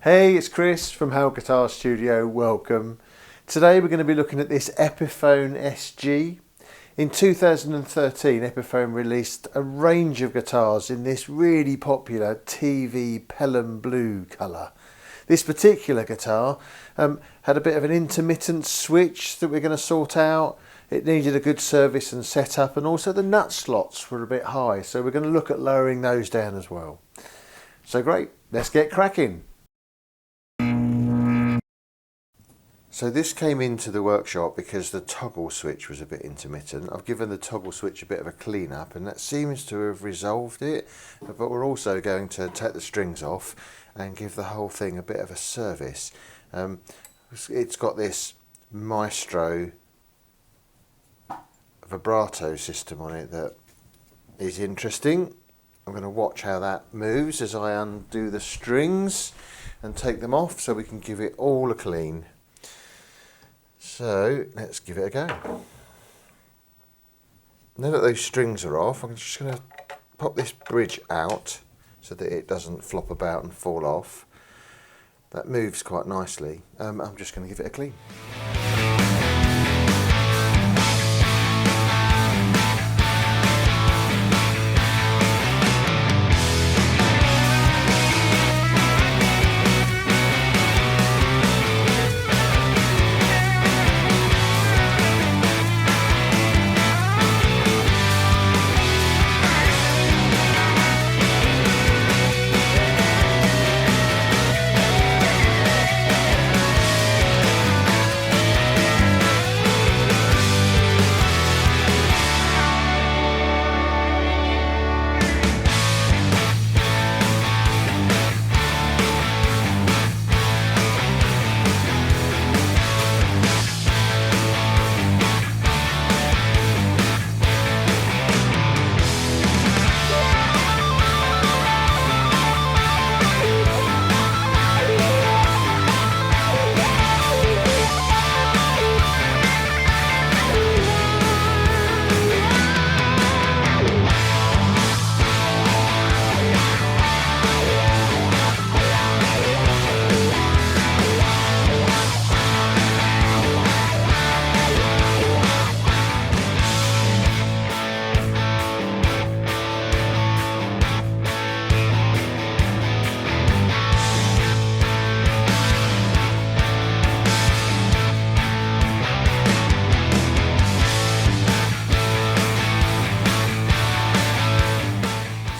Hey, it's Chris from Hale Guitar Studio, welcome. Today we're going to be looking at this Epiphone SG. In 2013, Epiphone released a range of guitars in this really popular TV Pelham Blue colour. This particular guitar had a bit of an intermittent switch that we're going to sort out. It needed a good service and setup, and also the nut slots were a bit high, so we're going to look at lowering those down as well. So great, let's get cracking. So this came into the workshop because the toggle switch was a bit intermittent. I've given the toggle switch a bit of a clean up and that seems to have resolved it, but we're also going to take the strings off and give the whole thing a bit of a service. It's got this Maestro Vibrato system on it that is interesting. I'm going to watch how that moves as I undo the strings and take them off so we can give it all a clean. So let's give it a go. Now that those strings are off, I'm just going to pop this bridge out so that it doesn't flop about and fall off. That moves quite nicely. I'm just going to give it a clean.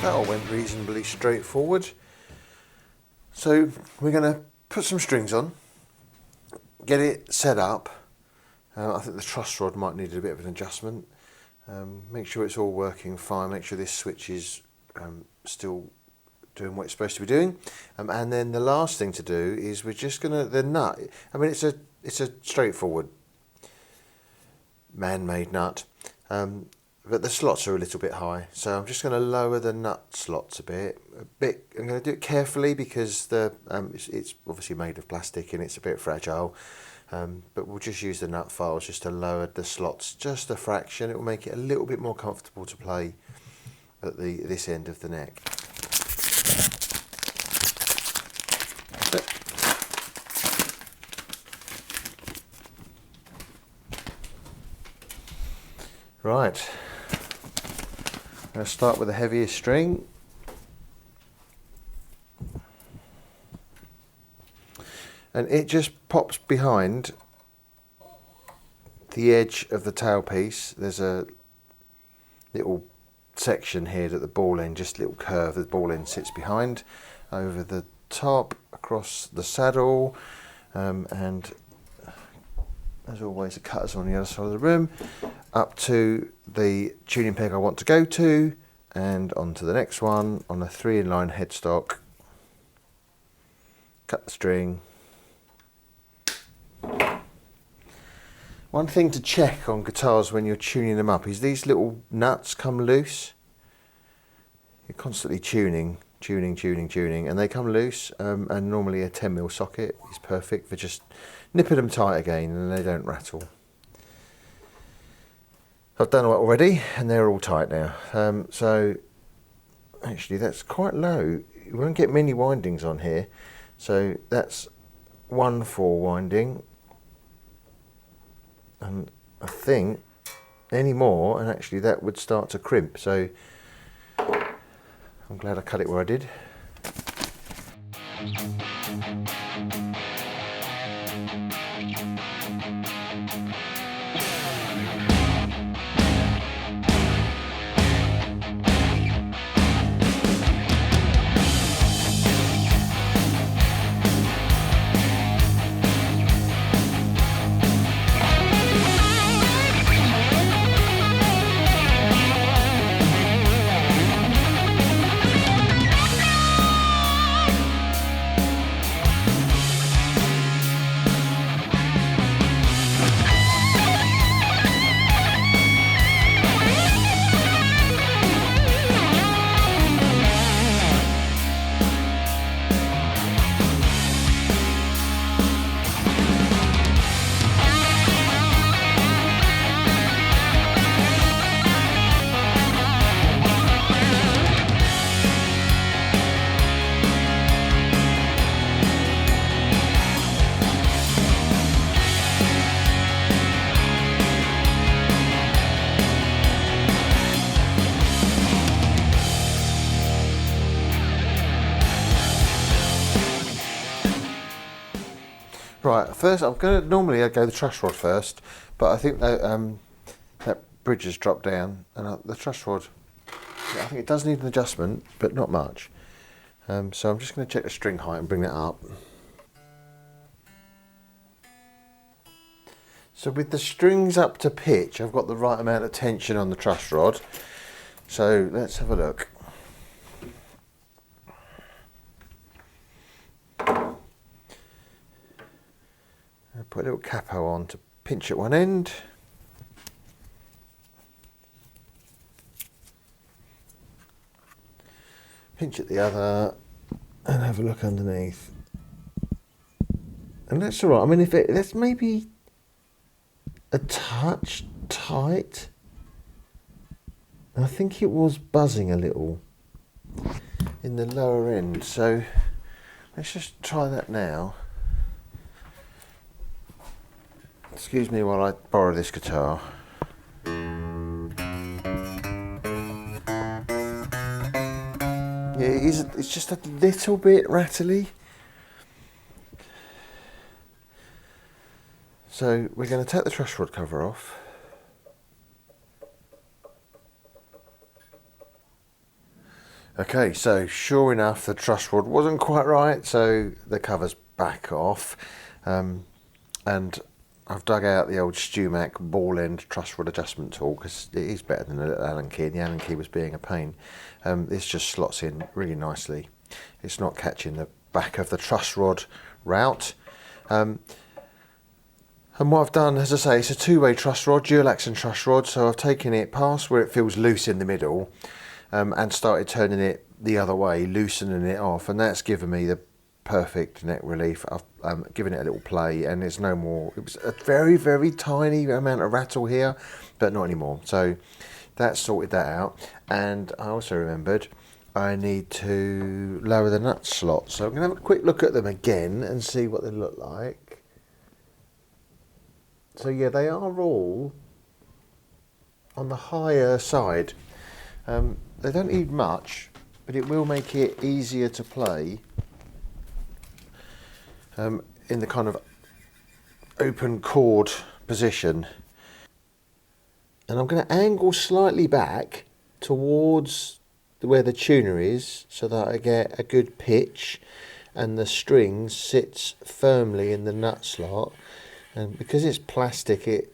That all went reasonably straightforward. So we're going to put some strings on, get it set up. I think the truss rod might need a bit of an adjustment. Make sure it's all working fine, make sure this switch is still doing what it's supposed to be doing. And then the last thing to do is we're just going to, the nut, I mean it's a straightforward man-made nut. But the slots are a little bit high, so I'm just going to lower the nut slots a bit. I'm going to do it carefully because it's obviously made of plastic and it's a bit fragile. But we'll just use the nut files just to lower the slots just a fraction. It will make it a little bit more comfortable to play at this end of the neck. Right. I'm going to start with the heaviest string. And it just pops behind the edge of the tailpiece. There's a little section here that the ball end, just a little curve, the ball end sits behind, over the top, across the saddle, and as always the cutters on the other side of the room, up to the tuning peg I want to go to, and onto the next one on a 3-in-line headstock. Cut the string. One thing to check on guitars when you're tuning them up is these little nuts come loose. You're constantly tuning, and they come loose, and normally a 10mm socket is perfect for just nipping them tight again and they don't rattle. I've done it already and they're all tight now. So actually that's quite low. You won't get many windings on here. So that's 1 4 winding, and I think any more and actually that would start to crimp, so I'm glad I cut it where I did. Right, first normally I'd go the truss rod first, but I think that that bridge has dropped down, and the truss rod, I think it does need an adjustment, but not much. So I'm just going to check the string height and bring that up. So with the strings up to pitch, I've got the right amount of tension on the truss rod. So let's have a look. I'll put a little capo on to pinch at one end. Pinch at the other and have a look underneath. And that's alright. I mean, that's maybe a touch tight. I think it was buzzing a little in the lower end. So let's just try that now. Excuse me while I borrow this guitar. Yeah, it's just a little bit rattly. So we're going to take the truss rod cover off. Okay, so sure enough the truss rod wasn't quite right, so the cover's back off. And I've dug out the old StewMac ball end truss rod adjustment tool because it is better than the little Allen key, and the Allen key was being a pain. This just slots in really nicely. It's not catching the back of the truss rod route. And what I've done, as I say, it's a two-way truss rod, dual action truss rod, so I've taken it past where it feels loose in the middle and started turning it the other way, loosening it off, and that's given me the perfect neck relief. I've given it a little play and there's no more. It was a very, very tiny amount of rattle here, but not anymore. So that sorted that out. And I also remembered I need to lower the nut slots. So I'm going to have a quick look at them again and see what they look like. So yeah, they are all on the higher side. They don't need much, but it will make it easier to play in the kind of open chord position. And I'm going to angle slightly back towards where the tuner is so that I get a good pitch and the string sits firmly in the nut slot. And because it's plastic, it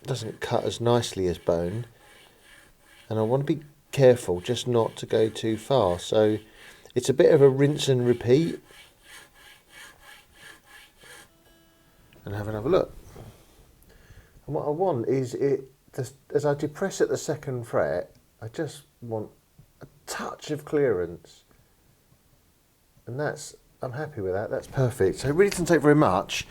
doesn't cut as nicely as bone, and I want to be careful just not to go too far. So it's a bit of a rinse and repeat. And have another look. And what I want is as I depress at the second fret, I just want a touch of clearance, and I'm happy with that. That's perfect. So it really doesn't take very much.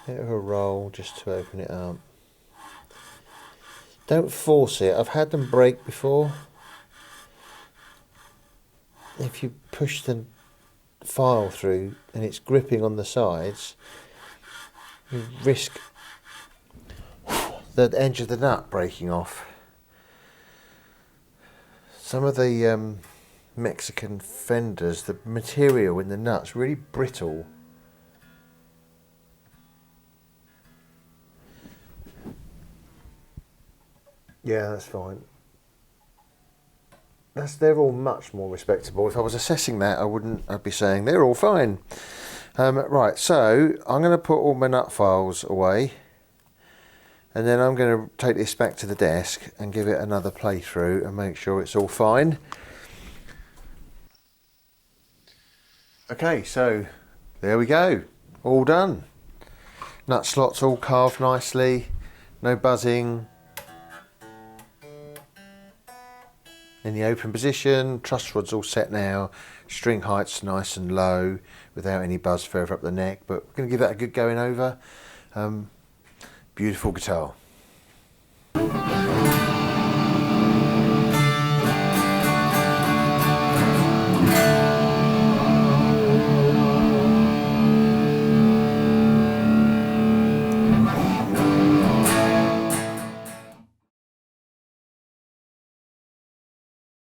Bit of a roll just to open it up. Don't force it. I've had them break before. If you push the file through and it's gripping on the sides, you risk the edge of the nut breaking off. Some of the Mexican fenders, the material in the nut's really brittle. Yeah, that's fine. They're all much more respectable. If I was assessing that, I'd be saying they're all fine. Right, so I'm going to put all my nut files away, and then I'm going to take this back to the desk and give it another playthrough and make sure it's all fine. Okay, so there we go, all done. Nut slots all carved nicely, no buzzing. In the open position, truss rod's all set now, string height's nice and low without any buzz further up the neck, but we're going to give that a good going over. Beautiful guitar.